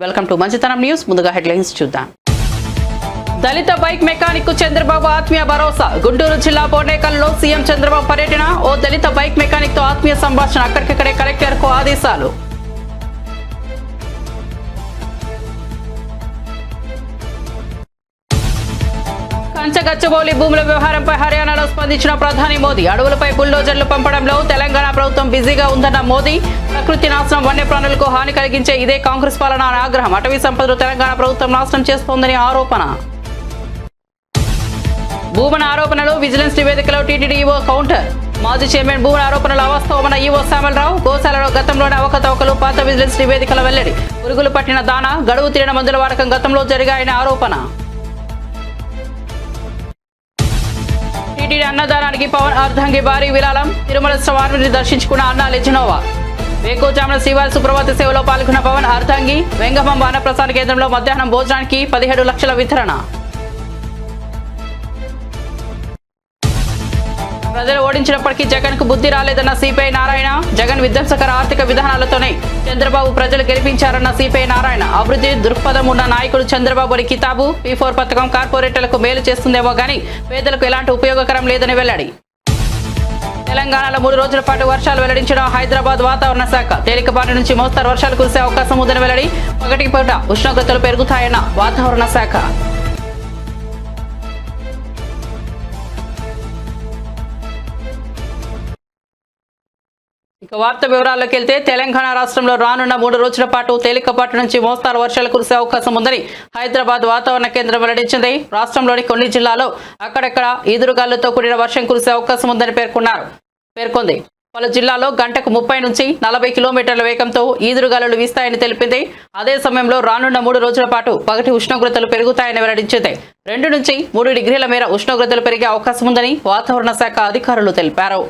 Welcome to మంచితనం news. ముందుగా headlines చూద్దాం. దళిత బైక్ మెకానిక్ కు చంద్రబాబు ఆత్మీయ భరోసా. గుంటూరు జిల్లా బోర్నేకల్లో సీఎం చంద్రబాబు పర్యటన. ఓ దళిత బైక్ మెకానిక్ తో ఆత్మీయ సంభాషణ. అక్కడికక్కడే కలెక్టర్ కు ఆదేశాలు. కంచగచ్చబౌలి భూముల వ్యవహారంపై హర్యానాలో స్పందించిన ప్రధాని మోదీ. అడవులపై బుల్డోజర్లు పంపడంలో తెలంగాణ ప్రభుత్వం బిజీగా ఉందన్న మోదీ. ప్రకృతి నాశనం, వన్యప్రాణులకు హాని కలిగించే ఇదే కాంగ్రెస్ పాలన అని ఆగ్రహం. అటవీ సంపదను తెలంగాణ ప్రభుత్వం నాశనం చేస్తోందని ఆరోపణ. భూమన ఆరోపణలు, విజిలెన్స్ నివేదికలో టీటీడీ ఈవో కౌంటర్. మాజీ చైర్మన్ భూమన ఆరోపణలు అవాస్తవమన్న ఈవో శ్యామలరావు. గోశాలలో గతంలోనే అవకతవకలు, పాత విజిలెన్స్ నివేదికల వెల్లడి. పురుగులు పట్టిన దానా, గడువు తీరిన మందుల వాడకం గతంలో జరిగాయని ఆరోపణ. టీటీడీ అన్నదానానికి పవన్ అర్ధంగి భారీ విరాళం. తిరుమల స్వామిని దర్శించుకున్న అన్నా లెజినోవా. వేకోజామున శ్రీవారి సుప్రభాత సేవలో పాల్గొన్న పవన్ అర్ధంగి. వెంగమాంబ అన్నప్రసాద కేంద్రంలో మధ్యాహ్నం భోజనానికి 17 లక్షల వితరణ. ప్రజలు ఓడించినప్పటికీ జగన్ కు బుద్ధి రాలేదన్న సిపిఐ నారాయణ. జగన్ విధ్వంసకర ఆర్థిక విధానాలతోనే చంద్రబాబు ప్రజలు గెలిపించారన్న సిపిఐ నారాయణ. అభివృద్ధి దృక్పథం ఉన్న నాయకుడు చంద్రబాబు అని కితాబు. P4 పథకం కార్పొరేటర్లకు మేలు చేస్తుందేమో గానీ పేదలకు ఎలాంటి ఉపయోగకరం లేదని వెల్లడి. తెలంగాణలో 3 రోజుల పాటు వర్షాలు వెల్లడించిన హైదరాబాద్ వాతావరణ శాఖ. తేలికపాటి నుంచి మోస్తరు వర్షాలు కురిసే అవకాశం ఉందని వెల్లడి. పగటికి పూట ఉష్ణోగ్రతలు పెరుగుతాయన్న వాతావరణ శాఖ. ఇక వార్త వివరాల్లోకి వెళ్తే, తెలంగాణ రాష్ట్రంలో రానున్న 3 రోజుల పాటు తేలికపాటి నుంచి మోస్తారు వర్షాలు కురిసే అవకాశం ఉందని హైదరాబాద్ వాతావరణ కేంద్రం వెల్లడించింది. రాష్ట్రంలోని కొన్ని జిల్లాల్లో అక్కడక్కడ ఈదురుగాలులతో కూడిన వర్షం కురిసే అవకాశం ఉందని పేర్కొంది. పలు జిల్లాల్లో గంటకు 30 నుంచి 40 కిలోమీటర్ల వేగంతో ఈదురుగాలులు వీస్తాయని తెలిపింది. అదే సమయంలో రానున్న 3 రోజుల పాటు పగటి ఉష్ణోగ్రతలు పెరుగుతాయని వెల్లడించింది. 2 నుంచి 3 డిగ్రీల మేర ఉష్ణోగ్రతలు పెరిగే అవకాశం ఉందని వాతావరణ శాఖ అధికారులు తెలిపారు.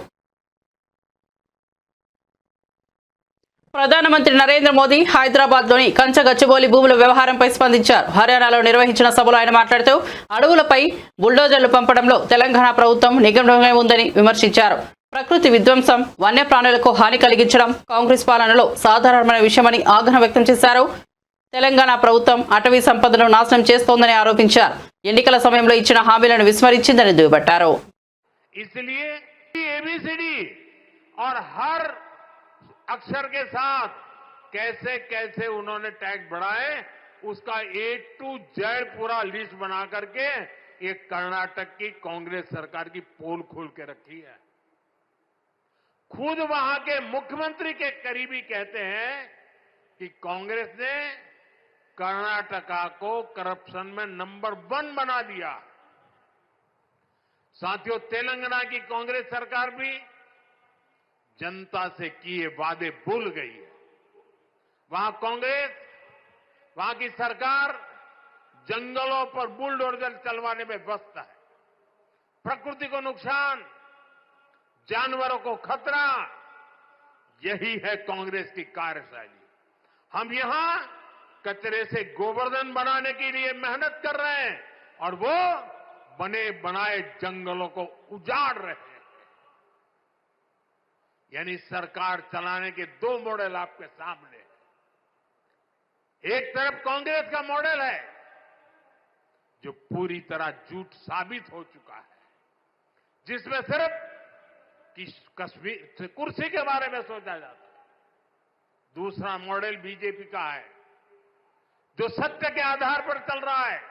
ప్రధానమంత్రి నరేంద్ర మోదీ హైదరాబాద్లోని కంచగచ్చబౌలి భూముల వ్యవహారంపై స్పందించారు. హర్యానాలో నిర్వహించిన సభలో ఆయన మాట్లాడుతూ అడవులపై బుల్డోజర్లు పంపడంలో తెలంగాణ ప్రభుత్వం నిమగ్నమై ఉందని విమర్శించారు. ప్రకృతి విధ్వంసం, వన్యప్రాణులకు హాని కలిగించడం కాంగ్రెస్ పాలనలో సాధారణమైన విషయమని ఆగ్రహం వ్యక్తం చేశారు. తెలంగాణ ప్రభుత్వం అటవీ సంపదను నాశనం చేస్తోందని ఆరోపించారు. ఎన్నికల సమయంలో ఇచ్చిన హామీలను విస్మరించిందని దుయ్యబట్టారు. अक्षर के साथ कैसे कैसे उन्होंने टैक्स बढ़ाए उसका A to Z पूरा लिस्ट बना करके ये कर्नाटक की कांग्रेस सरकार की पोल खोल के रखी है. खुद वहां के मुख्यमंत्री के करीबी कहते हैं कि कांग्रेस ने कर्नाटका को करप्शन में नंबर 1 बना दिया. साथियों, तेलंगाना की कांग्रेस सरकार भी जनता से किए वादे भूल गई है. वहां कांग्रेस, वहां की सरकार जंगलों पर बुलडोजर चलवाने में व्यस्त है. प्रकृति को नुकसान, जानवरों को खतरा, यही है कांग्रेस की कार्यशैली. हम यहां कचरे से गोवर्धन बनाने के लिए मेहनत कर रहे हैं और वो बने बनाए जंगलों को उजाड़ रहे हैं. यानी सरकार चलाने के 2 मॉडल आपके सामने है. एक तरफ कांग्रेस का मॉडल है जो पूरी तरह झूठ साबित हो चुका है, जिसमें सिर्फ कश्मीर कुर्सी के बारे में सोचा जाता है. दूसरा मॉडल बीजेपी का है जो सत्य के आधार पर चल रहा है.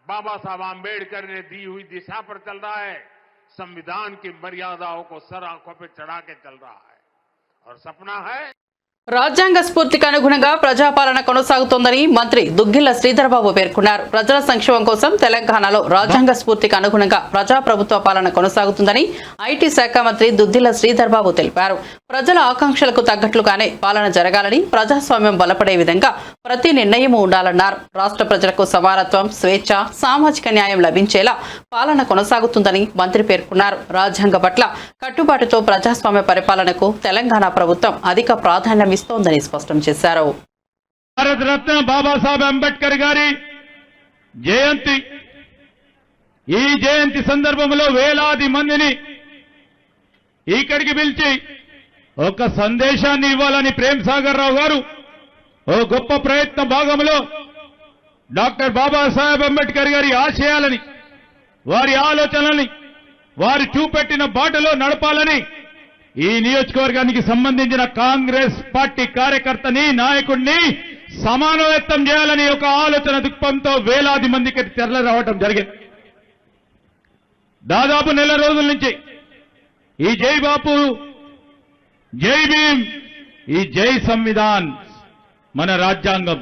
बाबा साहब आंबेडकर ने दी हुई दिशा पर चल रहा है. संविधान की मर्यादाओं को सर आंखों पे चढ़ा के चल रहा है और सपना है. రాజ్యాంగ స్ఫూర్తికి అనుగుణంగా ప్రజాపాలన కొనసాగుతోందని మంత్రి దుగ్గిళ్ల శ్రీధర్ బాబు పేర్కొన్నారు. ప్రజల సంక్షేమం కోసం తెలంగాణలో రాజ్యాంగ స్ఫూర్తికి అనుగుణంగా ప్రజాప్రభుత్వ పాలన కొనసాగుతుందని ఐటీ శాఖ మంత్రి దుగ్గిళ్ల శ్రీధర్ బాబు తెలిపారు. ప్రజల ఆకాంక్షలకు తగ్గట్లుగానే పాలన జరగాలని, ప్రజాస్వామ్యం బలపడే విధంగా ప్రతి నిర్ణయము ఉండాలన్నారు. రాష్ట్ర ప్రజలకు సమానత్వం, స్వేచ్ఛ, సామాజిక న్యాయం లభించేలా పాలన కొనసాగుతుందని మంత్రి పేర్కొన్నారు. రాజ్యాంగ పట్ల కట్టుబాటుతో ప్రజాస్వామ్య పరిపాలనకు తెలంగాణ ప్రభుత్వం అధిక ప్రాధాన్యం ఇస్తోందని స్పష్టం చేశారు. భారతరత్న బాబాసాహెబ్ అంబేద్కర్ గారి జయంతి, ఈ జయంతి సందర్భంలో వేలాది మందిని ఇక్కడికి పిలిచి ఒక సందేశాన్ని ఇవ్వాలని ప్రేమ్ సాగర్ రావు గారు ఓ గొప్ప ప్రయత్న భాగంలో డాక్టర్ బాబాసాహెబ్ అంబేద్కర్ గారి ఆశయాలని, వారి ఆలోచనలని, వారు చూపెట్టిన బాటలో నడపాలని ఈ నియోజకవర్గానికి సంబంధించిన కాంగ్రెస్ పార్టీ కార్యకర్తని, నాయకుడిని సమానోయత్తం చేయాలని ఒక ఆలోచన దృక్పథంతో వేలాది మందికి తెరలి రావడం జరిగింది. దాదాపు నెల రోజుల నుంచి ఈ జై బాపు, జై భీమ్, ఈ జై సంవిధాన్, మన రాజ్యాంగం,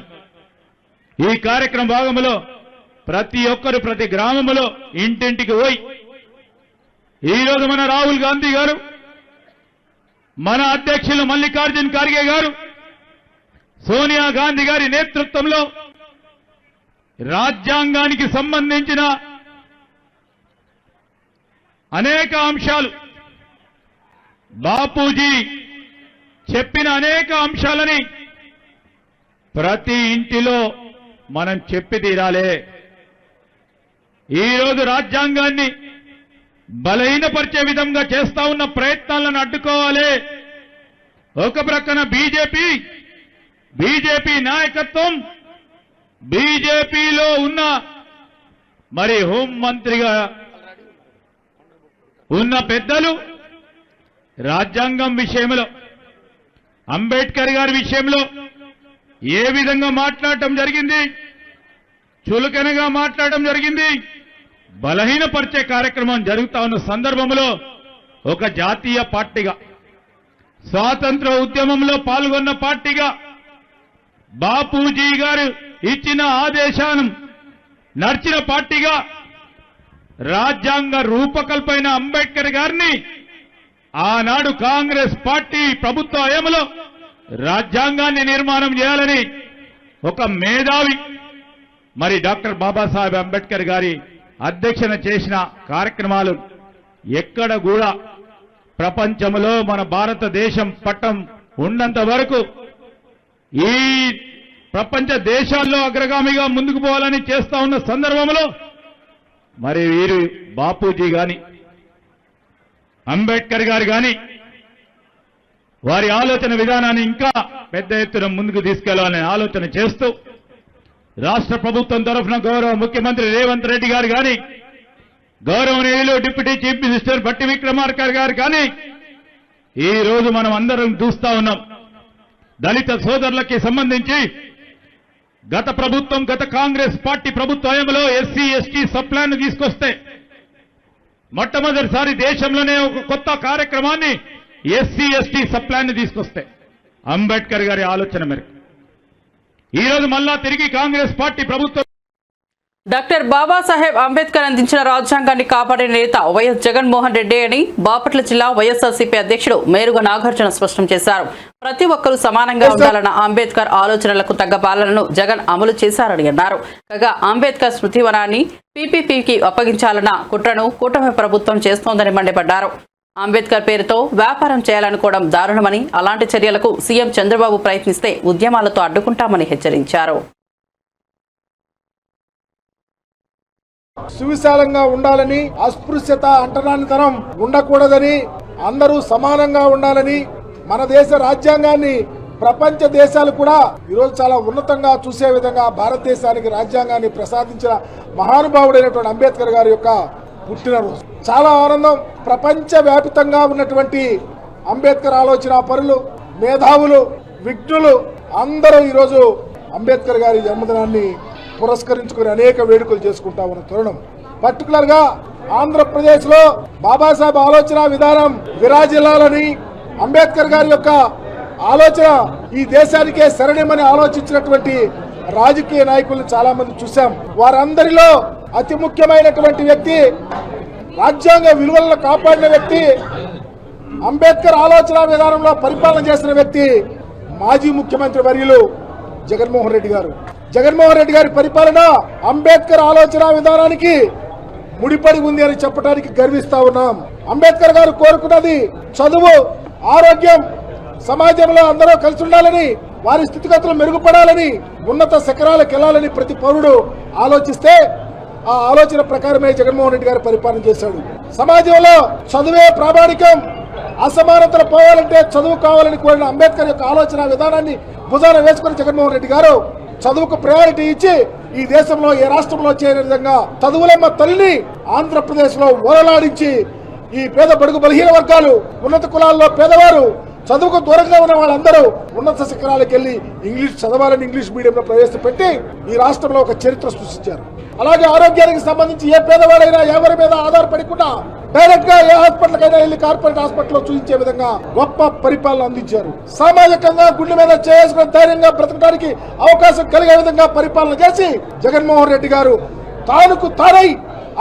ఈ కార్యక్రమ భాగంలో ప్రతి ఒక్కరు ప్రతి గ్రామంలో ఇంటింటికి పోయి ఈరోజు మన రాహుల్ గాంధీ గారు, మన అధ్యక్షులు మల్లికార్జున్ ఖార్గే గారు, సోనియా గాంధీ గారి నేతృత్వంలో రాజ్యాంగానికి సంబంధించిన అనేక అంశాలు, బాపూజీ చెప్పిన అనేక అంశాలని ప్రతి ఇంటిలో మనం చెప్పి తీరాలే. ఈరోజు రాజ్యాంగాన్ని బలహీనపరిచే విధంగా చేస్తా ఉన్న ప్రయత్నాలను అడ్డుకోవాలి. ఒక ప్రక్కన బీజేపీ నాయకత్వం, బీజేపీలో ఉన్న మరి హోంమంత్రిగా ఉన్న పెద్దలు రాజ్యాంగం విషయంలో, అంబేద్కర్ గారి విషయంలో ఏ విధంగా మాట్లాడటం జరిగింది, చులకనగా మాట్లాడటం జరిగింది, బలహీనపరిచే కార్యక్రమం జరుగుతా ఉన్న సందర్భంలో ఒక జాతీయ పార్టీగా, స్వాతంత్ర ఉద్యమంలో పాల్గొన్న పార్టీగా, బాపూజీ గారు ఇచ్చిన ఆదేశాలను నడిచిన పార్టీగా, రాజ్యాంగ రూపకల్పైన అంబేద్కర్ గారిని ఆనాడు కాంగ్రెస్ పార్టీ ప్రభుత్వ హయాంలో రాజ్యాంగాన్ని నిర్మాణం చేయాలని ఒక మేధావి మరి డాక్టర్ బాబాసాహెబ్ అంబేద్కర్ గారి అధ్యక్షన చేసిన కార్యక్రమాలు ఎక్కడ కూడా ప్రపంచంలో మన భారతదేశం పట్టం ఉన్నంత వరకు ఈ ప్రపంచ దేశాల్లో అగ్రగామిగా ముందుకు పోవాలని చేస్తా ఉన్న సందర్భంలో మరి వీరు బాపూజీ గాని, అంబేద్కర్ గారు గాని వారి ఆలోచన విధానాన్ని ఇంకా పెద్ద ఎత్తున ముందుకు తీసుకెళ్లాలనే ఆలోచన చేస్తూ రాష్ట్ర ప్రభుత్వం తరఫున గౌరవ ముఖ్యమంత్రి రేవంత్ రెడ్డి గారు గాని, గౌరవనీయులు deputy chief minister Bhatti Vikramarka గారు కానీ ఈ రోజు మనం అందరం చూస్తా ఉన్నాం. దళిత సోదరులకి సంబంధించి గత ప్రభుత్వం, గత కాంగ్రెస్ పార్టీ ప్రభుత్వ హయాంలో ఎస్సీ ఎస్టీ సబ్ ప్లాన్ తీసుకొస్తే మొట్టమొదటిసారి దేశంలోనే ఒక కొత్త కార్యక్రమాన్ని ఎస్సీ ఎస్టీ సబ్ ప్లాన్ తీసుకొస్తే అంబేద్కర్ గారి ఆలోచన మేరకు ఈరోజు మళ్ళా తిరిగి కాంగ్రెస్ పార్టీ ప్రభుత్వం డాక్టర్ బాబాసాహెబ్ అంబేద్కర్ అందించిన రాజ్యాంగాన్ని కాపాడే నేత వైఎస్ జగన్మోహన్ రెడ్డి అని బాపట్ల జిల్లా వైఎస్ఆర్సీపీ అధ్యక్షుడు మేరుగ నాగార్జున స్పష్టం చేశారు. ప్రతి ఒక్కరూ సమానంగా ఉండాలన్న అంబేద్కర్ ఆలోచనలకు తగ్గ పాలనను జగన్ అమలు చేశారని అన్నారు. కాగా అంబేద్కర్ స్మృతివనాన్ని పీపీపీకి అప్పగించాలన్న కుట్రను కూటమి ప్రభుత్వం చేస్తోందని మండిపడ్డారు. అంబేద్కర్ పేరుతో వ్యాపారం చేయాలనుకోవడం దారుణమని, అలాంటి చర్యలకు సీఎం చంద్రబాబు ప్రయత్నిస్తే ఉద్యమాలతో అడ్డుకుంటామని హెచ్చరించారు. సువిశాలంగా ఉండాలని, అస్పృశ్యత అంటరానితనం ఉండకూడదని, అందరూ సమానంగా ఉండాలని, మన దేశ రాజ్యాంగాన్ని ప్రపంచ దేశాలు కూడా ఈరోజు చాలా ఉన్నతంగా చూసే విధంగా భారతదేశానికి రాజ్యాంగాన్ని ప్రసాదించిన మహానుభావుడైనటువంటి అంబేద్కర్ గారి యొక్క పుట్టినరోజు. చాలా ఆనందం. ప్రపంచ వ్యాపితంగా ఉన్నటువంటి అంబేద్కర్ ఆలోచన పరులు, మేధావులు, విజ్ఞులు అందరూ ఈరోజు అంబేద్కర్ గారి జన్మదినాన్ని పురస్కరించుకుని అనేక వేడుకలు చేసుకుంటా ఉన్న తరుణం. పర్టికులర్ గా ఆంధ్రప్రదేశ్ లో బాబాసాహెబ్ ఆలోచన విధానం విరాజిల్లాలని, అంబేద్కర్ గారి యొక్క ఆలోచన ఈ దేశానికే శరణ్యమని ఆలోచించినటువంటి రాజకీయ నాయకులను చాలా మంది చూశాం. వారందరిలో అతి ముఖ్యమైనటువంటి వ్యక్తి, రాజ్యాంగ విలువలను కాపాడిన వ్యక్తి, అంబేద్కర్ ఆలోచన విధానంలో పరిపాలన చేసిన వ్యక్తి మాజీ ముఖ్యమంత్రి వర్యులు జగన్మోహన్ రెడ్డి గారు. జగన్మోహన్ రెడ్డి గారి పరిపాలన అంబేద్కర్ ఆలోచన విధానానికి ముడిపడి ఉంది అని చెప్పడానికి గర్విస్తా ఉన్నాం. అంబేద్కర్ గారు కోరుకున్నది చదువు, ఆరోగ్యం, సమాజంలో అందరూ కలిసి ఉండాలని, వారి స్థితిగతులు మెరుగుపడాలని, ఉన్నత శిఖరాలకు వెళ్లాలని ప్రతి పౌరుడు ఆలోచిస్తే ఆ ఆలోచన ప్రకారమే జగన్మోహన్ రెడ్డి గారు పరిపాలన చేశాడు. సమాజంలో చదువే ప్రామాణికం, అసమానతలు పోవాలంటే చదువు కావాలని కోరిన అంబేద్కర్ యొక్క ఆలోచన విధానాన్ని భుజాన వేసుకుని జగన్మోహన్ రెడ్డి గారు చదువుకు ప్రయారిటీ ఇచ్చి ఈ దేశంలో ఏ రాష్ట్రంలో చేయని విధంగా చదువులమ్మ తల్లిని ఆంధ్రప్రదేశ్ లో ఓరలాడించి ఈ పేద బడుగు బలహీన వర్గాలు ఉన్నత కులాల్లో పేదవారు చదువుకు దూరంగా ఉన్న వాళ్ళందరూ ఉన్నత శిఖరాలకు వెళ్లి ఇంగ్లీష్ చదవాలని ఇంగ్లీష్ మీడియంలో ప్రవేశపెట్టి ఈ రాష్ట్రంలో ఒక చరిత్ర సృష్టించారు. అలాగే ఆరోగ్యానికి సంబంధించి ఏ పేదవాడైనా ఎవరి మీద ఆధారపడకుండా డైరెక్ట్ గా ఏ హాస్పిటల్ కైనా వెళ్లి కార్పొరేట్ హాస్పిటల్ చూపించే విధంగా గొప్ప పరిపాలన అందించారు. సామాజికంగా గుండె మీద చేసుకుని ధైర్యంగా బ్రతకడానికి అవకాశం కలిగే విధంగా పరిపాలన చేసి జగన్మోహన్ రెడ్డి గారు తానుకు తానై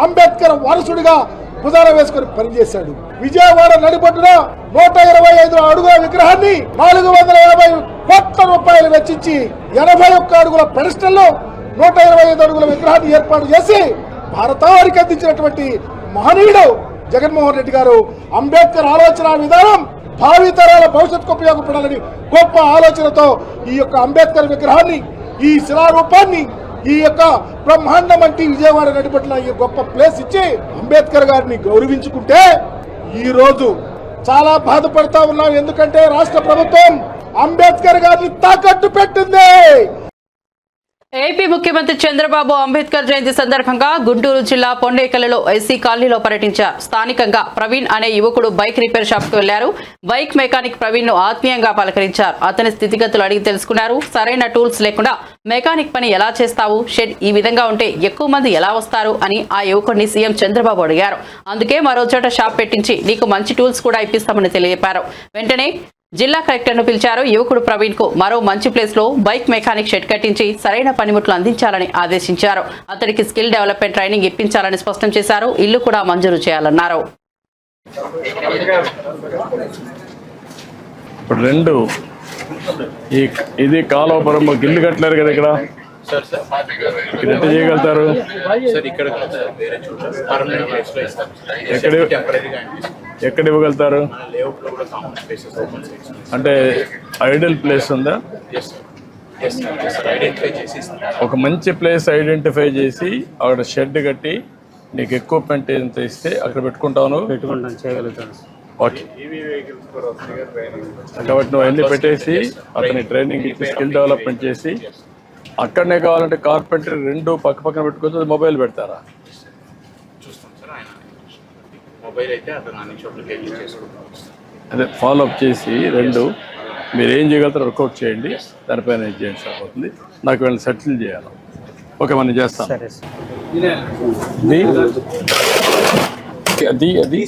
అంబేద్కర్ వారసుడిగా భుజాన వేసుకుని పనిచేశాడు. విజయవాడ నడిబొడ్డున 125 అడుగుల విగ్రహాన్ని 450 కోట్ల రూపాయలు వెచ్చించి 81 అడుగుల పెడస్టల్ లో 125 అడుగుల విగ్రహాన్ని ఏర్పాటు చేసి భారతానికి అందించినటువంటి మహనీయుడు జగన్మోహన్ రెడ్డి గారు. అంబేద్కర్ ఆలోచన విధానం భావితరాల భవిష్యత్తుకు ఉపయోగపడాలని గొప్ప ఆలోచనతో ఈ యొక్క అంబేద్కర్ విగ్రహాన్ని, ఈ శిలారూపాన్ని, ఈ యొక్క బ్రహ్మాండం అంటే విజయవాడ నడిపట్ల ఈ గొప్ప ప్లేస్ ఇచ్చి అంబేద్కర్ గారిని గౌరవించుకుంటే ఈ రోజు చాలా బాధపడతా ఉన్నాం. ఎందుకంటే రాష్ట్ర ప్రభుత్వం అంబేద్కర్ గారిని తాకట్టు పెట్టింది. ఏపీ ముఖ్యమంత్రి చంద్రబాబు అంబేద్కర్ జయంతి సందర్భంగా గుంటూరు జిల్లా పొండేకల్లులో ఎస్సీ కాలనీలో పర్యటించారు. స్థానికంగా ప్రవీణ్ అనే యువకుడు బైక్ రిపేర్ షాప్ కు వెళ్లారు. బైక్ మెకానిక్ ప్రవీణ్ ను ఆత్మీయంగా పలకరించారు. అతని స్థితిగతులు అడిగి తెలుసుకున్నారు. సరైన టూల్స్ లేకుండా మెకానిక్ పని ఎలా చేస్తావు, షెడ్ ఈ విధంగా ఉంటే ఎక్కువ మంది ఎలా వస్తారు అని ఆ యువకుడిని సీఎం చంద్రబాబు అడిగారు. అందుకే మరో చోట షాప్ పెట్టించి నీకు మంచి టూల్స్ కూడా ఇప్పిస్తామని తెలియజేశారు. వెంటనే జిల్లా కలెక్టర్ ను పిలిచారు. యువకుడు ప్రవీణ్ కు మరో మంచి ప్లేస్ లో బైక్ మెకానిక్ షెడ్ కట్టించి సరైన పనిముట్లు అందించాలని ఆదేశించారు. అతడికి స్కిల్ డెవలప్మెంట్ ట్రైనింగ్ ఇప్పించాలని స్పష్టం చేశారు. ఇల్లు కూడా మంజూరు చేయాలన్నారు. ఇప్పుడు రెండు ఇది కాలువపురం గిల్లు కట్టలేరు కదా ఇక్కడ ఎట్లా చేయగలుగుతారు? ఎక్కడ ఇవ్వగలుగుతారు? అంటే ఐడియల్ ప్లేస్ ఉందా? ఒక మంచి ప్లేస్ ఐడెంటిఫై చేసి అక్కడ షెడ్ కట్టి నీకు ఎక్విప్మెంట్ ఎంత ఇస్తే అక్కడ పెట్టుకుంటాను. చేయగలుగుతాను. ఓకే, కాబట్టి నువ్వు అన్ని పెట్టేసి అతని ట్రైనింగ్ ఇచ్చి స్కిల్ డెవలప్మెంట్ చేసి అక్కడనే కావాలంటే కార్పెంటర్ రెండు పక్క పక్కన పెట్టుకోవచ్చు. మొబైల్ పెడతారా? అదే ఫాలో అప్ చేసి రెండు మీరు ఏం చేయగలుగుతారో వర్కౌట్ చేయండి. దానిపైన ఏం చేయండి సరిపోతుంది. నాకు వీళ్ళని సెటిల్ చేయాలి. ఓకే, మనం చేస్తాం. అది అది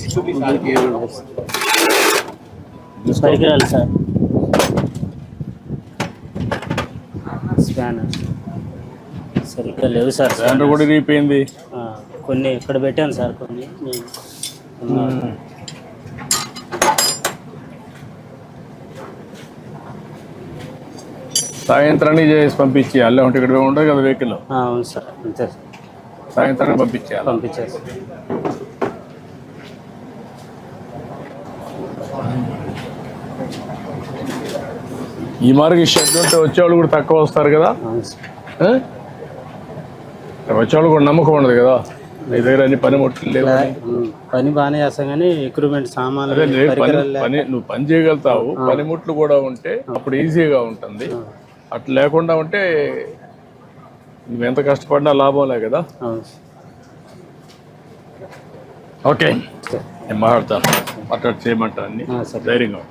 పరికరాలు సార్, స్పానర్ సరిగ్గా లేవు సార్. స్పానర్ కూడా రీపోయింది. కొన్ని ఇక్కడ పెట్టాను సార్, కొన్ని సాయంత్రానికి చేసి పంపించేయాలి. అంటే ఇక్కడ ఉండదు కదా వెహికల్. అవును సార్, అంతే సార్. సాయంత్రానికి పంపించేయాలి. పంపించేసి ఈ మార్గ షెడ్ ఉంటే వచ్చేవాళ్ళు కూడా తక్కువ వస్తారు కదా. వచ్చేవాళ్ళు కూడా నమ్మకం ఉండదు కదా మీ దగ్గర అన్ని పనిముట్లు లేవు. పని బాగానే చేస్తాం కానీ ఎక్విప్మెంట్ సామాన్లు పని నువ్వు పని చేయగలుగుతావు. పనిముట్లు కూడా ఉంటే అప్పుడు ఈజీగా ఉంటుంది. అట్లా లేకుండా ఉంటే నువ్వు ఎంత కష్టపడినా లాభంలే కదా. ఓకే, నేను మాట్లాడతాను. మాట్లాడి చేయమంటాను అన్ని ధైర్యంగా.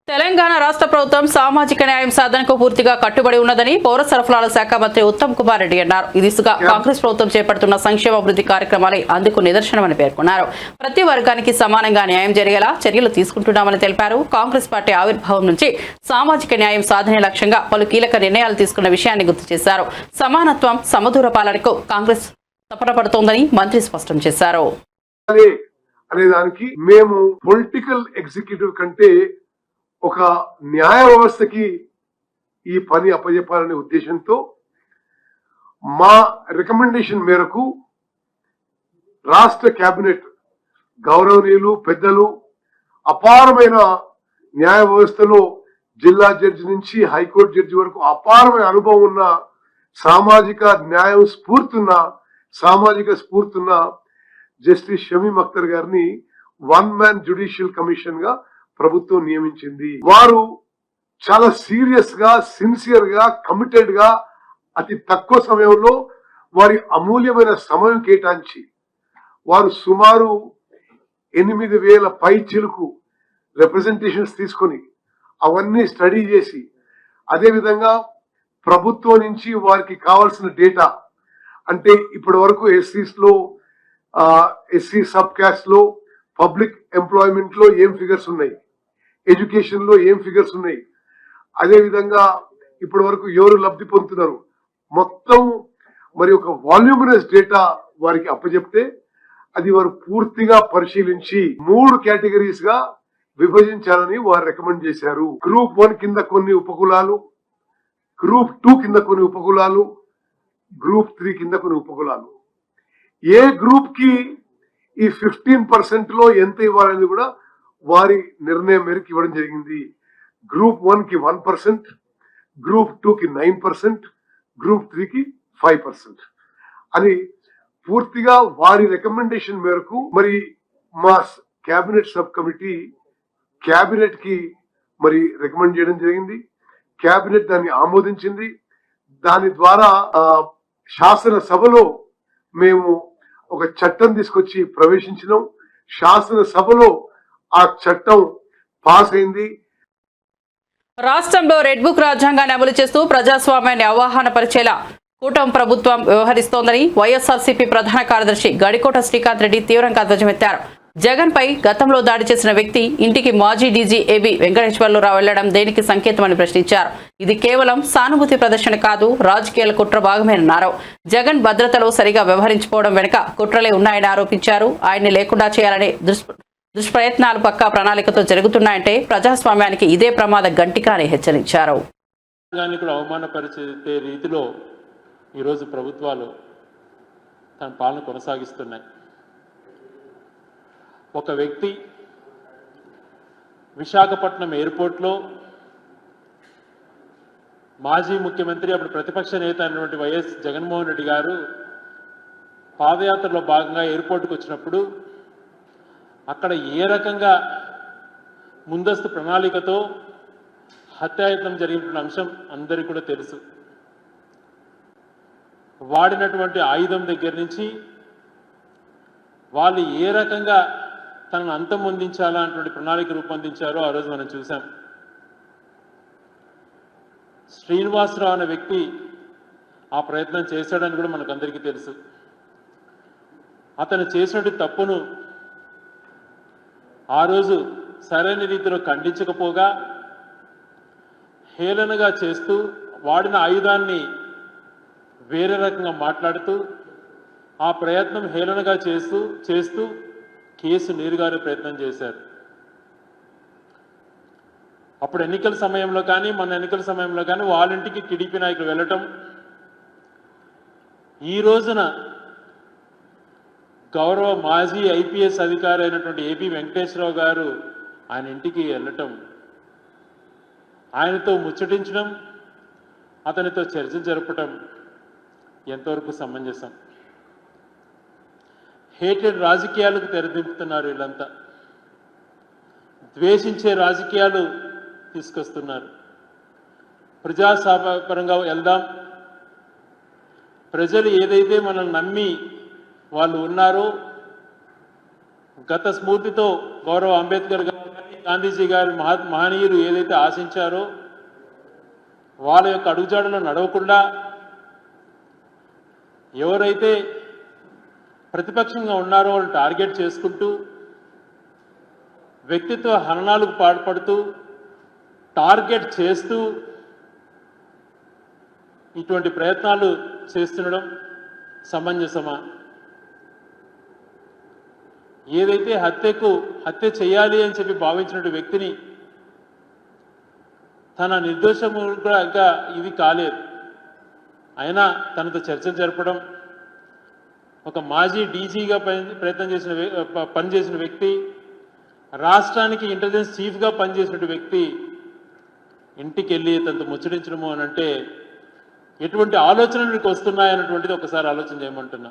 తెలంగాణ రాష్ట్ర ప్రభుత్వం సామాజిక న్యాయం సాధనకు పూర్తిగా కట్టుబడి ఉన్నదని పౌర సరఫరాల శాఖ మంత్రి ఉత్తమ్ కుమార్ రెడ్డి అన్నారు. ఈ దిశగా కాంగ్రెస్ ప్రభుత్వం చేపడుతున్న సంక్షేమాభివృద్ధి కార్యక్రమాలే అందుకు నిదర్శనమని పేర్కొన్నారు. ప్రతి వర్గానికి సమానంగా న్యాయం జరిగేలా చర్యలు తీసుకుంటున్నామని తెలిపారు. కాంగ్రెస్ పార్టీ ఆవిర్భావం నుంచి సామాజిక న్యాయం సాధనే లక్ష్యంగా పలు కీలక నిర్ణయాలు తీసుకున్న విషయాన్ని గుర్తు చేశారు. సమానత్వం, సమదూర పాలనకు కాంగ్రెస్ తపన పడుతోందని మంత్రి స్పష్టం చేశారు. అనేదానికి మేము పొలిటికల్ ఎగ్జిక్యూటివ్ కంటే ఒక న్యాయ వ్యవస్థకి ఈ పని అప్పచెప్పాలనే ఉద్దేశంతో మా రికమెండేషన్ మేరకు రాష్ట్ర కేబినెట్ గౌరవనీయులు పెద్దలు అపారమైన న్యాయ వ్యవస్థలో జిల్లా జడ్జి నుంచి హైకోర్టు జడ్జి వరకు అపారమైన అనుభవం ఉన్న సామాజిక న్యాయం స్ఫూర్తున్న జస్టిస్ షమీమ్ అఖ్తర్ గారిని 1 మ్యాన్ జ్యుడిషియల్ కమిషన్ గా ప్రభుత్వం నియమించింది. వారు చాలా సీరియస్ గా, సిన్సియర్ గా, కమిటెడ్ గా అతి తక్కువ సమయంలో వారి అమూల్యమైన సమయం కేటాయించి వారు సుమారు 8,000 పై చిలుకు రిప్రజెంటేషన్స్ తీసుకొని అవన్నీ స్టడీ చేసి, అదేవిధంగా ప్రభుత్వం నుంచి వారికి కావాల్సిన డేటా, అంటే ఇప్పటి వరకు ఎస్సీస్ లో, ఎస్సీ సబ్ క్యాస్ట్ లో, పబ్లిక్ ఎంప్లాయ్మెంట్ లో ఏం ఫిగర్స్ ఉన్నాయి, ఎడ్యుకేషన్ లో ఏం ఫిగర్స్ ఉన్నాయి, అదేవిధంగా ఇప్పటి వరకు ఎవరు లబ్ధి పొందుతున్నారు, మొత్తం మరి ఒక వాల్యూమినస్ డేటా వారికి అప్పచెప్తే అది వారు పూర్తిగా పరిశీలించి 3 కేటగిరీస్ గా విభజించాలని వారు రికమెండ్ చేశారు. గ్రూప్ 1 కింద కొన్ని ఉపకులాలు, గ్రూప్ 2 కింద కొన్ని ఉపకులాలు, గ్రూప్ 3 కింద కొన్ని ఉపకులాలు. ఏ గ్రూప్ కి ఈ 15% లో ఎంత ఇవ్వాలని కూడా వారి నిర్ణయం మేరకు ఇవ్వడం జరిగింది. గ్రూప్ 1 కి 1%, గ్రూప్ 2 కి 9%, గ్రూప్ 3 కి 5% అని పూర్తిగా వారి రికమెండేషన్ మేరకు మరి మా కేబినెట్ సబ్ కమిటీ కేబినెట్ కి మరి రికమెండ్ చేయడం జరిగింది. కేబినెట్ దాన్ని ఆమోదించింది. దాని ద్వారా శాసనసభలో మేము ఒక చట్టం తీసుకొచ్చి ప్రవేశించినాం. శాసనసభలో ఆ చట్టం పాస్ అయింది. రాష్ట్రంలో రెడ్ బుక్ రాజ్యాంగాన్ని అమలు చేస్తూ ప్రజాస్వామ్యాన్ని అవగాహన పరిచేలా కూటమి ప్రభుత్వం వ్యవహరిస్తోందని వైఎస్ఆర్సీపీ ప్రధాన కార్యదర్శి గడికోట శ్రీకాంత్ రెడ్డి తీవ్రంగా ధ్వజమెత్తారు. జగన్ పై గతంలో దాడి చేసిన వ్యక్తి ఇంటికి మాజీ డీజీ ఏబీ వెంకటేశ్వర్లరావు వెళ్లడం దేనికి సంకేతమని ప్రశ్నించారు. ఇది కేవలం సానుభూతి ప్రదర్శన కాదు, రాజకీయాల కుట్ర భాగమేనన్నారు. జగన్ భద్రతలో సరిగా వ్యవహరించుకోవడం వెనుక కుట్రలే ఉన్నాయని ఆరోపించారు. ఆయన్ని లేకుండా చేయాలనే దుష్ప్రయత్నాలు పక్కా ప్రణాళికతో జరుగుతున్నాయంటే ప్రజాస్వామ్యానికి ఇదే ప్రమాద గంటిక అని హెచ్చరించారు. అవమానపరిచే రీతిలో ఈరోజు ప్రభుత్వాలు తన పాలన కొనసాగిస్తున్నాయి. ఒక వ్యక్తి విశాఖపట్నం ఎయిర్పోర్ట్లో మాజీ ముఖ్యమంత్రి, అప్పుడు ప్రతిపక్ష నేత అయినటువంటి వైఎస్ జగన్మోహన్ రెడ్డి గారు పాదయాత్రలో భాగంగా ఎయిర్పోర్ట్కి వచ్చినప్పుడు అక్కడ ఏ రకంగా ముందస్తు ప్రణాళికతో హత్యాయత్నం జరిగిన అంశం అందరికీ కూడా తెలుసు. వాడినటువంటి ఆయుధం దగ్గర నుంచి వాళ్ళు ఏ రకంగా తనను అంతమొందించాలా అటువంటి ప్రణాళిక రూపొందించారో ఆ రోజు మనం చూసాం. శ్రీనివాసరావు అనే వ్యక్తి ఆ ప్రయత్నం చేశాడని కూడా మనకు అందరికీ తెలుసు. అతను చేసినటువంటి తప్పును ఆ రోజు సరైన రీతిలో ఖండించకపోగా హేళనగా చేస్తూ, వాడిన ఆయుధాన్ని వేరే రకంగా మాట్లాడుతూ, ఆ ప్రయత్నం హేళనగా చేస్తూ కేసు నీరుగారే ప్రయత్నం చేశారు. అప్పుడు ఎన్నికల సమయంలో కానీ, మన ఎన్నికల సమయంలో కానీ వాళ్ళ ఇంటికి టీడీపీ నాయకులు వెళ్ళటం, ఈ రోజున గౌరవ మాజీ ఐపీఎస్ అధికారి అయినటువంటి ఏబీ వెంకటేశ్వరరావు గారు ఆయన ఇంటికి వెళ్ళటం, ఆయనతో ముచ్చటించడం, అతనితో చర్చలు జరపటం ఎంతవరకు సమంజసం? హేటెడ్ రాజకీయాలకు తెరదింపుతున్నారు వీళ్ళంతా. ద్వేషించే రాజకీయాలు తీసుకొస్తున్నారు. ప్రజాస్వామ్యపరంగా వెళ్దాం, ప్రజలు ఏదైతే మనల్ని నమ్మి వాళ్ళు ఉన్నారో, గత స్ఫూర్తితో గౌరవ అంబేద్కర్ గారు, గాంధీజీ గారి మహనీయులు ఏదైతే ఆశించారో వాళ్ళ యొక్క అడుగుజాడలో నడవకుండా, ఎవరైతే ప్రతిపక్షంగా ఉన్నారో వాళ్ళు టార్గెట్ చేసుకుంటూ, వ్యక్తిత్వ హననాలకు పాల్పడుతూ, టార్గెట్ చేస్తూ ఇటువంటి ప్రయత్నాలు చేస్తుండడం సమంజసమా? ఏదైతే హత్య చేయాలి అని చెప్పి భావించినటువంటి వ్యక్తిని తన నిర్దోషముగా ఇంకా ఇది కాలేదు, అయినా తనతో చర్చలు జరపడం, ఒక మాజీ డీజీగా పనిచేసిన వ్యక్తి, రాష్ట్రానికి ఇంటెలిజెన్స్ చీఫ్గా పనిచేసిన వ్యక్తి ఇంటికి వెళ్ళి తనతో ముచ్చటించడము అని అంటే ఎటువంటి ఆలోచనలు మీకు వస్తున్నాయన్నటువంటిది ఒకసారి ఆలోచన చేయమంటున్నా.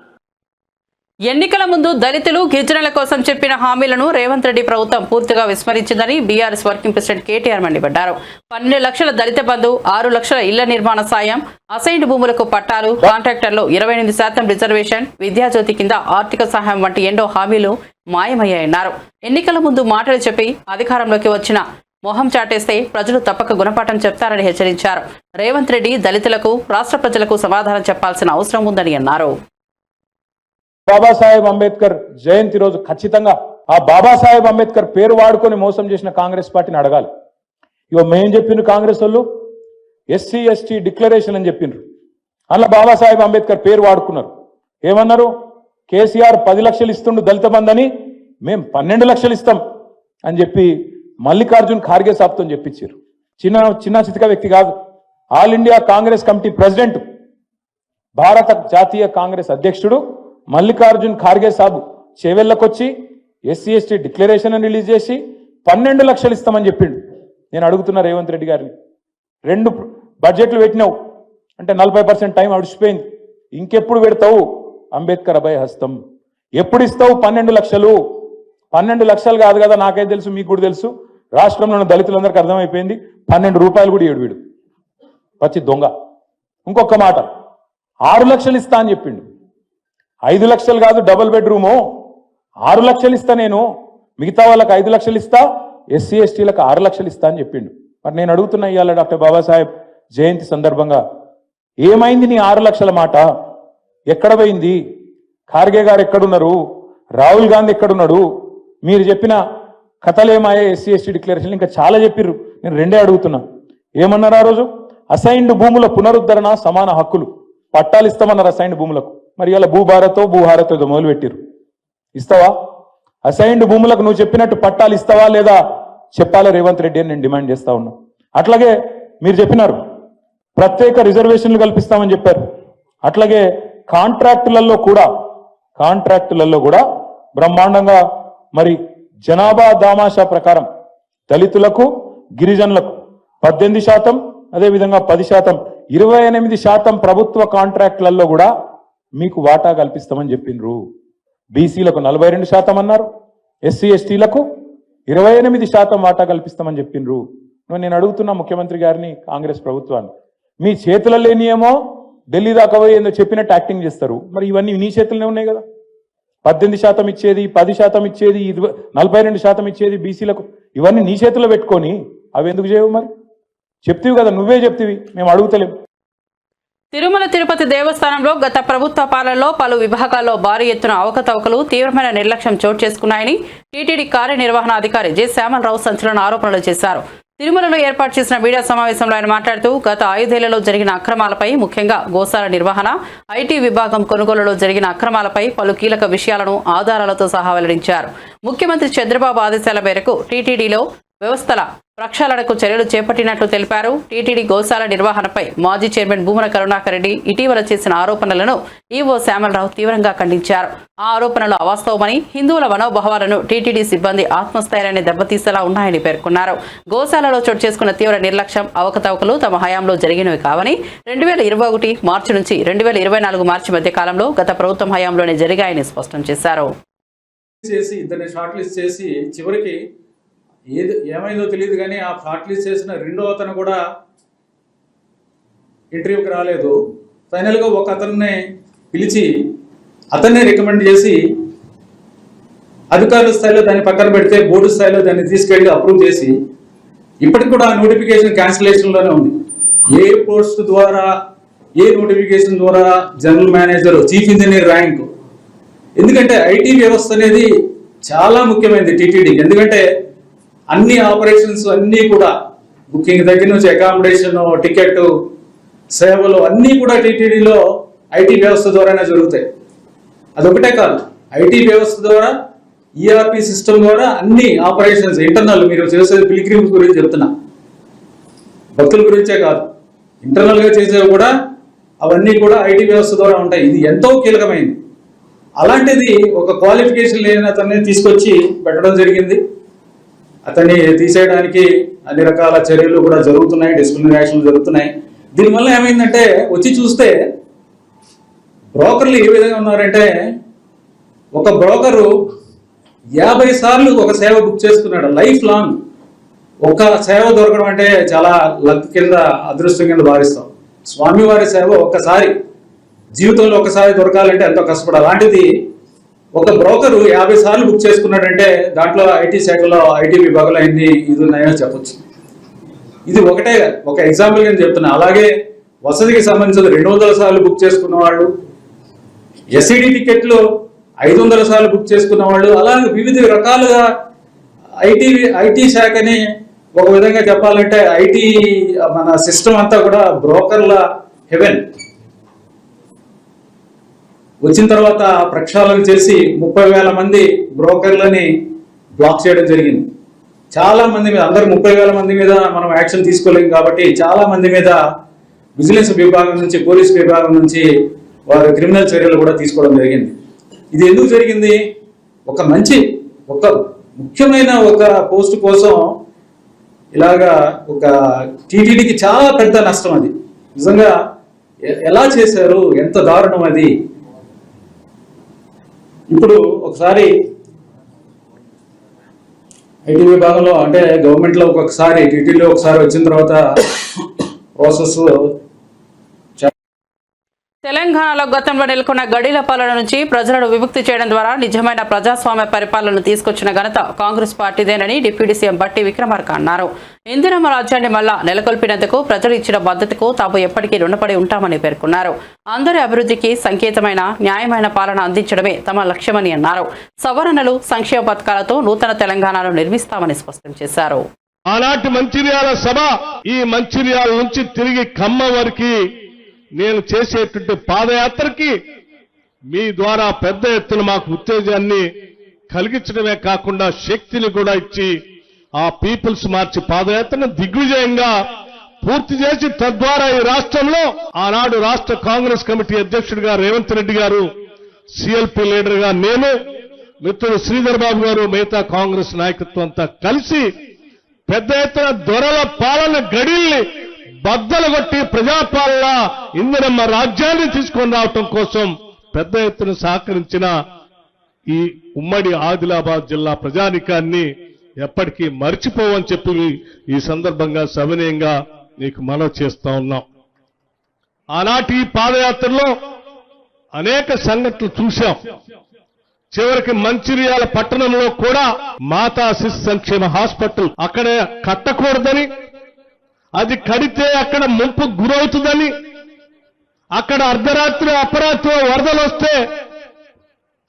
ఎన్నికల ముందు దళితులు గిరిజనుల కోసం చెప్పిన హామీలను రేవంత్ రెడ్డి ప్రభుత్వం పూర్తిగా విస్మరించిందని బీఆర్ఎస్ వర్కింగ్ ప్రెసిడెంట్ కేటీఆర్ మండిపడ్డారు. 12 లక్షల దళిత బంధు, 6 లక్షల ఇళ్ల నిర్మాణ సాయం, అసైన్డ్ భూములకు పట్టాలు, కాంట్రాక్టర్లు 28% రిజర్వేషన్, విద్యాజ్యోతి కింద ఆర్థిక సహాయం వంటి ఎన్నో హామీలు మాయమయ్యాయన్నారు. ఎన్నికల ముందు మాటలు చెప్పి అధికారంలోకి వచ్చిన మొహం చాటేస్తే ప్రజలు తప్పక గుణపాఠం చెప్తారని హెచ్చరించారు. రేవంత్ రెడ్డి దళితులకు, రాష్ట్ర ప్రజలకు సమాధానం చెప్పాల్సిన అవసరం ఉందని అన్నారు. బాబాసాహెబ్ అంబేద్కర్ జయంతి రోజు ఖచ్చితంగా ఆ బాబాసాహెబ్ అంబేద్కర్ పేరు వాడుకొని మోసం చేసిన కాంగ్రెస్ పార్టీని అడగాలి. ఇగో మేం చెప్పిండ్రు కాంగ్రెస్ వాళ్ళు ఎస్సీ ఎస్టీ డిక్లరేషన్ అని చెప్పిండ్రు. అలా బాబాసాహెబ్ అంబేద్కర్ పేరు వాడుకున్నారు. ఏమన్నారు? కేసీఆర్ 10 లక్షలు ఇస్తుండు దళిత బంధని, మేం 12 లక్షలు ఇస్తాం అని చెప్పి మల్లికార్జున్ ఖార్గే సాబ్తో చెప్పించారు. చిన్న చితిక వ్యక్తి కాదు. All India Congress committee president, భారత జాతీయ కాంగ్రెస్ అధ్యక్షుడు మల్లికార్జున్ ఖార్గే సాబు చేవెళ్ళకొచ్చి ఎస్సీ ఎస్టీ డిక్లరేషన్ రిలీజ్ చేసి 12 లక్షలు ఇస్తామని చెప్పిండు. నేను అడుగుతున్నా రేవంత్ రెడ్డి గారిని, 2 బడ్జెట్లు పెట్టినావు అంటే 40% టైం అడిచిపోయింది. ఇంకెప్పుడు పెడతావు అంబేద్కర్ అభయ హస్తం? ఎప్పుడు ఇస్తావు 12 లక్షలు? 12 లక్షలు కాదు కదా, నాకైతే తెలుసు, మీకు కూడా తెలుసు, రాష్ట్రంలో దళితులందరికీ అర్థమైపోయింది. 12 రూపాయలు కూడా ఏడు వీడు వచ్చి దొంగ. ఇంకొక మాట, 6 లక్షలు ఇస్తా అని చెప్పిండు. 5 లక్షలు కాదు, డబుల్ బెడ్రూము 6 లక్షలు ఇస్తా నేను, మిగతా వాళ్ళకి 5 లక్షలు ఇస్తా, ఎస్సీ ఎస్టీలకు 6 లక్షలు ఇస్తా అని చెప్పిండు. మరి నేను అడుగుతున్నా ఇవాళ డాక్టర్ బాబాసాహెబ్ జయంతి సందర్భంగా, ఏమైంది నీ 6 లక్షల మాట? ఎక్కడ పోయింది? ఖార్గే గారు ఎక్కడున్నారు? రాహుల్ గాంధీ ఎక్కడున్నాడు? మీరు చెప్పిన కథలేమాయే ఎస్సీ ఎస్టీ డిక్లరేషన్ ఇంకా చాలా చెప్పిర్రు. నేను 2 అడుగుతున్నా. ఏమన్నారు ఆ రోజు? అసైన్డ్ భూముల పునరుద్ధరణ, సమాన హక్కులు, పట్టాలు ఇస్తామన్నారు అసైన్డ్ భూములకు. మరి ఇలా భూభారతో భూహారతో మొదలు పెట్టిరు. ఇస్తావా? అసైన్డ్ భూములకు నువ్వు చెప్పినట్టు పట్టాలు ఇస్తావా లేదా చెప్పాలి రేవంత్ రెడ్డి అని నేను డిమాండ్ చేస్తా ఉన్నా. అట్లాగే మీరు చెప్పినారు ప్రత్యేక రిజర్వేషన్లు కల్పిస్తామని చెప్పారు. అట్లాగే కాంట్రాక్టులలో కూడా బ్రహ్మాండంగా మరి జనాభా దామాషా ప్రకారం దళితులకు, గిరిజనులకు 18%, అదేవిధంగా 10%, 28% ప్రభుత్వ కాంట్రాక్టులలో కూడా మీకు వాటా కల్పిస్తామని చెప్పిండ్రు. బీసీలకు 42% అన్నారు, ఎస్సీ ఎస్టీలకు 28% వాటా కల్పిస్తామని చెప్పిండ్రు. నేను అడుగుతున్నా ముఖ్యమంత్రి గారిని, కాంగ్రెస్ ప్రభుత్వాన్ని, మీ చేతులలో లేనియేమో ఢిల్లీ దాకా పోయి ఏందో చెప్పినట్టు యాక్టింగ్ చేస్తారు. మరి ఇవన్నీ నీ చేతుల్లోనే ఉన్నాయి కదా. 18% ఇచ్చేది, 10% ఇచ్చేది, 42% ఇచ్చేది బీసీలకు, ఇవన్నీ నీ చేతుల్లో పెట్టుకొని అవి ఎందుకు చేయవు? మరి చెప్తివి కదా, నువ్వే చెప్తివి, మేము అడుగుతలేము. తిరుమల తిరుపతి దేవస్థానంలో గత ప్రభుత్వ పాలనలో పలు విభాగాల్లో భారీ ఎత్తున అవకతవకలు, తీవ్రమైన నిర్లక్ష్యం చోటు చేసుకున్నాయని టీటీడీ కార్యనిర్వహణాధికారి జె శ్యామలరావు సంచలన ఆరోపణలు చేశారు. తిరుమలలో ఏర్పాటు చేసిన మీడియా సమావేశంలో ఆయన మాట్లాడుతూ గత 5 ఏళ్లలో జరిగిన అక్రమాలపై, ముఖ్యంగా గోశాల నిర్వహణ, ఐటీ విభాగం కొనుగోలులో జరిగిన అక్రమాలపై పలు కీలక విషయాలను ఆధారాలతో సహా వెల్లడించారు. ముఖ్యమంత్రి చంద్రబాబు ఆదేశాల మేరకు టీటీడీలో వ్యవస్థల ప్రక్షాళనకు చర్యలు చేపట్టినట్లు తెలిపారు. టీటీడీ గోశాల నిర్వహణపై మాజీ చైర్మన్ భూమన కరుణాకర్ రెడ్డి ఇటీవల చేసిన ఆరోపణలను ఈవో శ్యామలరావు తీవ్రంగా ఖండించారు. ఆ ఆరోపణలు అవాస్తవమని, హిందువుల మనోభావాలను టీటీడీ సిబ్బంది ఆత్మస్థైర్యాన్ని దెబ్బతీసేలా ఉన్నాయని పేర్కొన్నారు. గోశాలలో చోటు చేసుకున్న తీవ్ర నిర్లక్ష్యం, అవకతవకలు తమ హయాంలో జరిగినవి కావని, 2021 మార్చి నుంచి 2024 మార్చి మధ్య కాలంలో గత ప్రభుత్వం హయాంలోనే జరిగాయని స్పష్టం చేశారు. చివరికి ఏమైందో తెలియదు కానీ ఆ షార్ట్ లిస్ట్ చేసిన 2వ అతను కూడా ఇంటర్వ్యూకి రాలేదు. ఫైనల్గా ఒక అతన్ని పిలిచి అతన్నే రికమెండ్ చేసి అధికారుల స్థాయిలో దాన్ని పక్కన పెడితే బోర్డు స్థాయిలో దాన్ని తీసుకెళ్లి అప్రూవ్ చేసి ఇప్పటికి కూడా ఆ నోటిఫికేషన్ క్యాన్సిలేషన్లోనే ఉంది. ఏ పోస్ట్ ద్వారా, ఏ నోటిఫికేషన్ ద్వారా general manager, chief engineer rank. ఎందుకంటే ఐటీ వ్యవస్థ అనేది చాలా ముఖ్యమైనది టీటీడీకి. ఎందుకంటే అన్ని ఆపరేషన్స్ అన్నీ కూడా బుకింగ్ దగ్గర నుంచి అకామిడేషన్, టికెట్, సేవలు అన్నీ కూడా టీటీడీలో ఐటీ వ్యవస్థ ద్వారానే జరుగుతాయి. అదొకటే కాదు, ఐటీ వ్యవస్థ ద్వారా, ఈఆర్పి సిస్టమ్ ద్వారా అన్ని ఆపరేషన్స్ ఇంటర్నల్, మీరు చేసేది పిలిగ్రిమ్స్ గురించి చెప్తున్నా, భక్తుల గురించే కాదు, ఇంటర్నల్గా చేసేవి కూడా అవన్నీ కూడా ఐటీ వ్యవస్థ ద్వారా ఉంటాయి. ఇది ఎంతో కీలకమైంది. అలాంటిది ఒక క్వాలిఫికేషన్ లేని అతన్ని తీసుకొచ్చి పెట్టడం జరిగింది. అతన్ని తీసేయడానికి అన్ని రకాల చర్యలు కూడా జరుగుతున్నాయి, డిసిప్లినరీ యాక్షన్లు జరుగుతున్నాయి. దీనివల్ల ఏమైందంటే వచ్చి చూస్తే బ్రోకర్లు ఏ విధంగా ఉన్నారంటే ఒక బ్రోకరు 50 సార్లు ఒక సేవ బుక్ చేసుకున్నాడు లైఫ్ లాంగ్. ఒక సేవ దొరకడం అంటే చాలా లక్ కింద, అదృష్టం కింద భావిస్తాం. స్వామివారి సేవ ఒక్కసారి జీవితంలో ఒకసారి దొరకాలంటే ఎంతో కష్టపడాలి. అలాంటిది ఒక బ్రోకరు 50 సార్లు బుక్ చేసుకున్నాడంటే దాంట్లో ఐటీ శాఖలో ఐటీ విభాగంలో ఎన్ని ఇది ఉన్నాయో చెప్పొచ్చు. ఇది ఒకటే ఒక ఎగ్జాంపుల్ నేను చెప్తున్నా. అలాగే వసతికి సంబంధించిన 200 సార్లు బుక్ చేసుకున్న వాళ్ళు, ఎస్ఈడి టికెట్లు 500 సార్లు బుక్ చేసుకున్న వాళ్ళు, అలాగే వివిధ రకాలుగా ఐటీ శాఖని ఒక విధంగా చెప్పాలంటే ఐటీ మన సిస్టమ్ అంతా కూడా బ్రోకర్ల హెవెన్. వచ్చిన తర్వాత ప్రక్షాళన చేసి 30,000 మంది బ్రోకర్లని బ్లాక్ చేయడం జరిగింది. చాలా మంది మీద, అందరు 30,000 మంది మీద మనం యాక్షన్ తీసుకోలేము కాబట్టి చాలా మంది మీద విజిలెన్స్ విభాగం నుంచి, పోలీస్ విభాగం నుంచి వారు క్రిమినల్ చర్యలు కూడా తీసుకోవడం జరిగింది. ఇది ఎందుకు జరిగింది? ఒక ముఖ్యమైన ఒక పోస్ట్ కోసం ఇలాగా ఒక టీటీడీకి చాలా పెద్ద నష్టం. అది నిజంగా ఎలా చేశారు, ఎంత దారుణం అది. ఇప్పుడు ఒకసారి ఐటీ విభాగంలో అంటే గవర్నమెంట్లో ఒక్కొక్కసారి, టీటీడీలో ఒకసారి వచ్చిన తర్వాత ప్రాసెస్. తెలంగాణలో గతంలో నెలకొన్న గడీల పాలన నుంచి ప్రజలను విముక్తి చేయడం ద్వారా నిజమైన ప్రజాస్వామ్య పరిపాలనను తీసుకొచ్చిన ఘనత కాంగ్రెస్ పార్టీదేనని డిప్యూటీ సీఎం బట్టి విక్రమార్క అన్నారు. ఇందిరమ్మ రాజ్యాన్ని మళ్లా నెలకొల్పినందుకు ప్రజలు ఇచ్చిన మద్దతుకు తాము ఎప్పటికీ రుణపడి ఉంటామని పేర్కొన్నారు. అందరి అభివృద్ధికి సంకేతమైన న్యాయమైన పాలన అందించడమే తమ లక్ష్యమని అన్నారు. సవరణలు, సంక్షేమ పథకాలతో నూతన తెలంగాణను నిర్మిస్తామని స్పష్టం చేశారు. ఆనాటి మంచిర్యాల సభ ఈ మంచిర్యాల నుంచి తిరిగి ఖమ్మం వరకు నేను చేసేటువంటి పాదయాత్రకి మీ ద్వారా పెద్ద ఎత్తున మాకు ఉత్తేజాన్ని కలిగించడమే కాకుండా శక్తిని కూడా ఇచ్చి ఆ పీపుల్స్ మార్చి పాదయాత్రను దిగ్విజయంగా పూర్తి చేసి తద్వారా ఈ రాష్ట్రంలో ఆనాడు రాష్ట్ర కాంగ్రెస్ కమిటీ అధ్యక్షుడిగా రేవంత్ రెడ్డి గారు, సిఎల్పి లీడర్ గా నేను, మిత్రుడు శ్రీధర్ బాబు గారు, మిగతా కాంగ్రెస్ నాయకత్వం అంతా కలిసి పెద్ద ఎత్తున దొరల పాలన గడిల్ని బద్దలు కొట్టి ప్రజాపాలన, ఇందిరమ్మ రాజ్యాన్ని తీసుకొని రావటం కోసం పెద్ద ఎత్తున సహకరించిన ఈ ఉమ్మడి ఆదిలాబాద్ జిల్లా ప్రజానికాన్ని ఎప్పటికీ మర్చిపోవని చెప్పి ఈ సందర్భంగా సవినయంగా నీకు మనవి చేస్తా ఉన్నాం. ఆనాటి ఈ పాదయాత్రలో అనేక సంఘటనలు చూశాం. చివరికి మంచిర్యాల పట్టణంలో కూడా మాతా శిశు సంక్షేమ హాస్పిటల్ అక్కడే కట్టకూడదని, అది కడితే అక్కడ ముంపు గురవుతుందని, అక్కడ అర్ధరాత్రి అపరాత్రి వరదలు వస్తే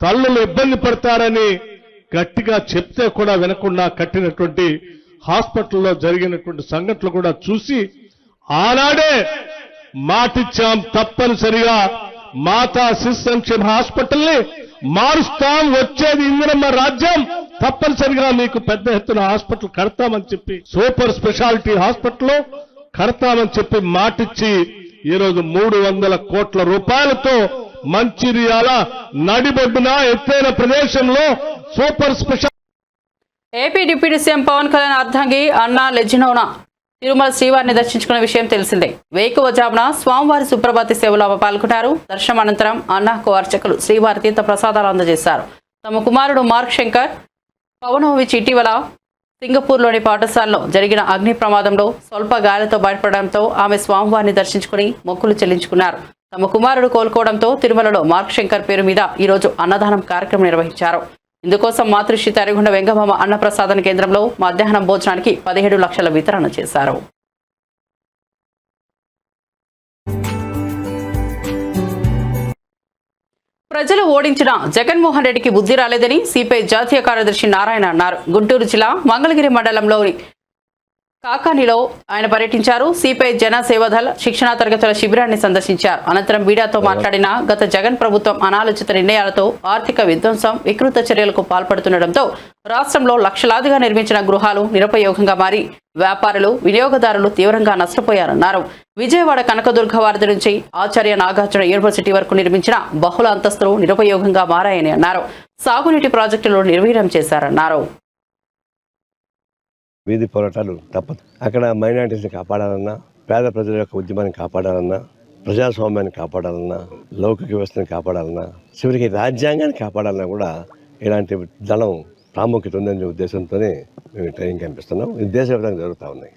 తల్లులు ఇబ్బంది పడతారని గట్టిగా చెప్తే కూడా వినకుండా కట్టినటువంటి హాస్పిటల్లో జరిగినటువంటి సంఘటనలు కూడా చూసి ఆనాడే మాటిచ్చాం, తప్పనిసరిగా మాతా శిశు సంక్షేమ హాస్పిటల్ని మారుస్తాం, వచ్చేది ఇందిరమ్మ రాజ్యం, తప్పనిసరిగా మీకు పెద్ద ఎత్తున హాస్పిటల్ కడతామని చెప్పి, సూపర్ స్పెషాలిటీ హాస్పిటల్ కడతామని చెప్పి మాటిచ్చి ఈరోజు 300 కోట్ల రూపాయలతో మంచిర్యాల నడిబొడ్డున ఎత్తైన ప్రదేశంలో super speciality. AP deputy CM Pawan Kalyan అర్ధాంగి అన్నా లెజినోనా తిరుమల శ్రీవారిని దర్శించుకున్న విషయం తెలిసిందే. వేకువజామున స్వామివారి సుప్రభాతి సేవలో పాల్గొన్నారు. దర్శనం అనంతరం అన్నాకు అర్చకులు శ్రీవారి తీర్థ ప్రసాదాలు అందజేశారు. తమ కుమారుడు మార్క్ శంకర్ పవనోవిచ్ ఇటీవల సింగపూర్లోని పాఠశాలలో జరిగిన అగ్ని ప్రమాదంలో స్వల్ప గాయాలతో బయటపడడంతో ఆమె స్వామివారిని దర్శించుకుని మొక్కులు చెల్లించుకున్నారు. తమ కుమారుడు కోలుకోవడంతో తిరుమలలో మార్క్ శంకర్ పేరు మీద ఈరోజు అన్నదానం కార్యక్రమం నిర్వహించారు. ఇందుకోసం మాతృశ్రీ తరిగొండ వెంగమామ అన్నప్రసాదన కేంద్రంలో మధ్యాహ్నం భోజనానికి 17 లక్షల వితరణ చేశారు. ప్రజలు ఓడించిన జగన్మోహన్ రెడ్డికి బుద్ధి రాలేదని సిపిఐ జాతీయ కార్యదర్శి నారాయణ అన్నారు. గుంటూరు జిల్లా మంగళగిరి మండలంలోని కాకానిలో ఆయన పర్యటించారు. సిపిఐ జన సేవాదళ శిక్షణా తరగతుల శిబిరాన్ని సందర్శించారు. అనంతరం మీడియాతో మాట్లాడిన గత జగన్ ప్రభుత్వం అనాలోచిత నిర్ణయాలతో ఆర్థిక విధ్వంసం, వికృత చర్యలకు పాల్పడుతుండటంతో రాష్ట్రంలో లక్షలాదిగా నిర్మించిన గృహాలు నిరుపయోగంగా మారి వ్యాపారులు, వినియోగదారులు తీవ్రంగా నష్టపోయారన్నారు. విజయవాడ కనకదుర్గ వారధి నుంచి ఆచార్య నాగార్జున యూనివర్సిటీ వరకు నిర్మించిన బహుళ అంతస్తులు నిరుపయోగంగా మారాయని అన్నారు. సాగునీటి ప్రాజెక్టులు నిర్వీర్యం చేశారన్నారు. వీధి పోరాటాలు తప్పదు. అక్కడ మైనారిటీస్ని కాపాడాలన్నా, పేద ప్రజల యొక్క ఉద్యమాన్ని కాపాడాలన్నా ప్రజాస్వామ్యాన్ని కాపాడాలన్నా, లౌకిక వ్యవస్థను కాపాడాలన్నా, చివరికి రాజ్యాంగాన్ని కాపాడాలన్నా కూడా ఇలాంటి దళం ప్రాముఖ్యత ఉందనే ఉద్దేశంతోనే మేము ట్రైనింగ్ కనిపిస్తున్నాం. ఇది దేశవ్యాప్తంగా జరుగుతూ ఉన్నాయి.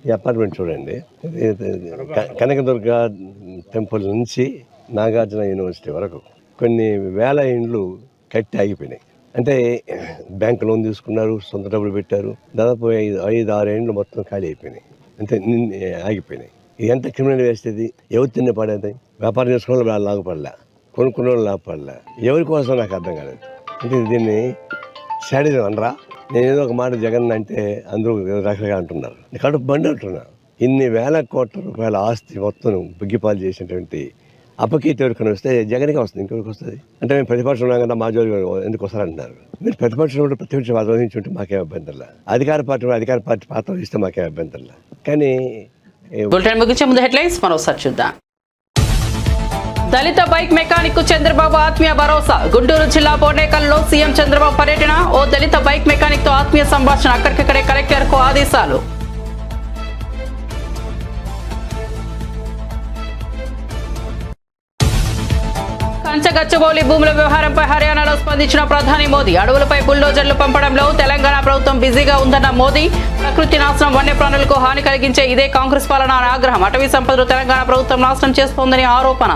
ఈ అపార్ట్మెంట్ చూడండి, కనకదుర్గ టెంపుల్ నుంచి నాగార్జున యూనివర్సిటీ వరకు కొన్ని వేల ఇండ్లు కట్టి ఆగిపోయినాయి. అంటే బ్యాంకు లోన్ తీసుకున్నారు, సొంత డబ్బులు పెట్టారు, దాదాపు 5-6 ఏండ్లు మొత్తం ఖాళీ అయిపోయినాయి, అంటే ఆగిపోయినాయి. ఇది ఎంత క్రిమినల్ వేస్ట్ ఇది? ఎవరు తిన్న పడేది? వ్యాపారం చేసుకున్న వాళ్ళు లాభపడలే, కొనుక్కున్న వాళ్ళు లాభపడలే. ఎవరి కోసం నాకు అర్థం కాలేదు. అంటే దీన్ని శాడిజం అనరా? నేను ఏదో ఒక మాట జగన్ అంటే అందరూ రకరకాలు అంటున్నారు, కడుపు బండి అంటున్నా. ఇన్ని వేల కోట్ల రూపాయల ఆస్తి మొత్తం బుగ్గిపాలు చేసినటువంటి అపకీర్తి ఎవరికైనా వస్తే జగన్కే వస్తుంది, ఇంకెవరికి వస్తుంది? అంటే మేము ప్రతిపక్షం ఉన్నాం కదా, మా జోలి ఎందుకు వస్తారంటున్నారు. మీరు ప్రతిపక్షం ప్రతిపక్షం ఆలోచించుంటే మాకేం అభ్యంతరంలా, అధికార పార్టీ పాత్ర ఇస్తే మాకేం అభ్యంతరంలా. కానీ బులెటిన్ ముగించే ముందు హెడ్లైన్స్ మరోసారి చూద్దాం. దళిత బైక్ మెకానిక్ కు చంద్రబాబు ఆత్మీయ భరోసా. గుంటూరు జిల్లా బోర్నేకల్లో సీఎం చంద్రబాబు పర్యటన. ఓ దళిత బైక్ మెకానిక్ తో ఆత్మీయ సంభాషణ. అక్కడికక్కడే కలెక్టర్ కు ఆదేశాలు. కంచగచ్చబౌలి భూముల వ్యవహారంపై హర్యానాలో స్పందించిన ప్రధాని మోదీ. అడవులపై బుల్డోజర్లు పంపడంలో తెలంగాణ ప్రభుత్వం బిజీగా ఉందన్న మోదీ. ప్రకృతి నాశనం, వన్యప్రాణులకు హాని కలిగించే ఇదే కాంగ్రెస్ పాలన అని ఆగ్రహం. అటవీ సంపదను తెలంగాణ ప్రభుత్వం నాశనం చేస్తోందని ఆరోపణ.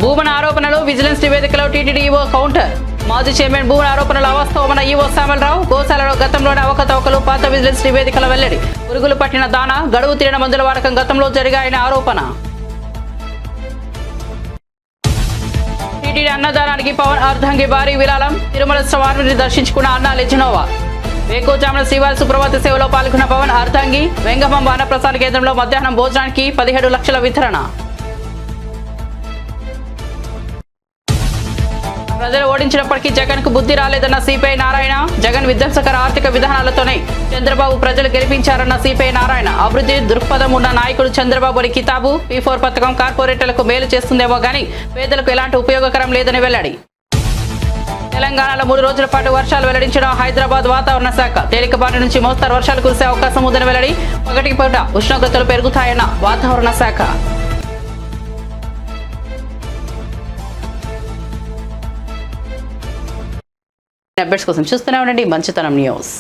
భూమన ఆరోపణలు విజిలెన్స్ నివేదికలో టీటీడీ ఈవో కౌంటర్. మాజీ చైర్మన్ భూమన ఆరోపణలు అవాస్తవమన్న ఈవో శ్యామలరావు. గోశాలలో గతంలోని అవకతవకలు పాత విజిలెన్స్ నివేదికల వెల్లడి. పురుగులు పట్టిన దానా, గడువు తీరిన మందుల వాడకం గతంలో జరిగాయని ఆరోపణ. టీటీడీ అన్నదానానికి పవన్ అర్ధంగి భారీ విరాళం. తిరుమల స్వామిని దర్శించుకున్న అన్నా లెజినోవా. వేకోజామున శ్రీవారి సుప్రభాత సేవలో పాల్గొన్న పవన్ అర్ధంగి. వెంగమాంబ అన్నప్రసాద కేంద్రంలో మధ్యాహ్నం భోజనానికి 17 లక్షల వితరణ. ప్రజలు ఓడించినప్పటికీ జగన్ కు బుద్ధి రాలేదన్న సిపిఐ నారాయణ. జగన్ విధ్వంసకర ఆర్థిక విధానాలతోనే చంద్రబాబు ప్రజలు గెలిపించారన్న సిపిఐ నారాయణ. అభివృద్ధి దృక్పథం ఉన్న నాయకుడు చంద్రబాబు అని కితాబు. P4 పథకం కార్పొరేటర్లకు మేలు చేస్తుందేమో గానీ పేదలకు ఎలాంటి ఉపయోగకరం లేదని వెల్లడి. తెలంగాణలో 3 రోజుల పాటు వర్షాలు వెల్లడించిన హైదరాబాద్ వాతావరణ శాఖ. తేలికపాటి నుంచి మోస్తరు వర్షాలు కురిసే అవకాశం ఉందని వెల్లడి. పగటి పూట ఉష్ణోగ్రతలు పెరుగుతాయన్న వాతావరణ శాఖ. అప్డేట్స్ కోసం చూస్తూనే ఉండండి మంచితనం న్యూస్.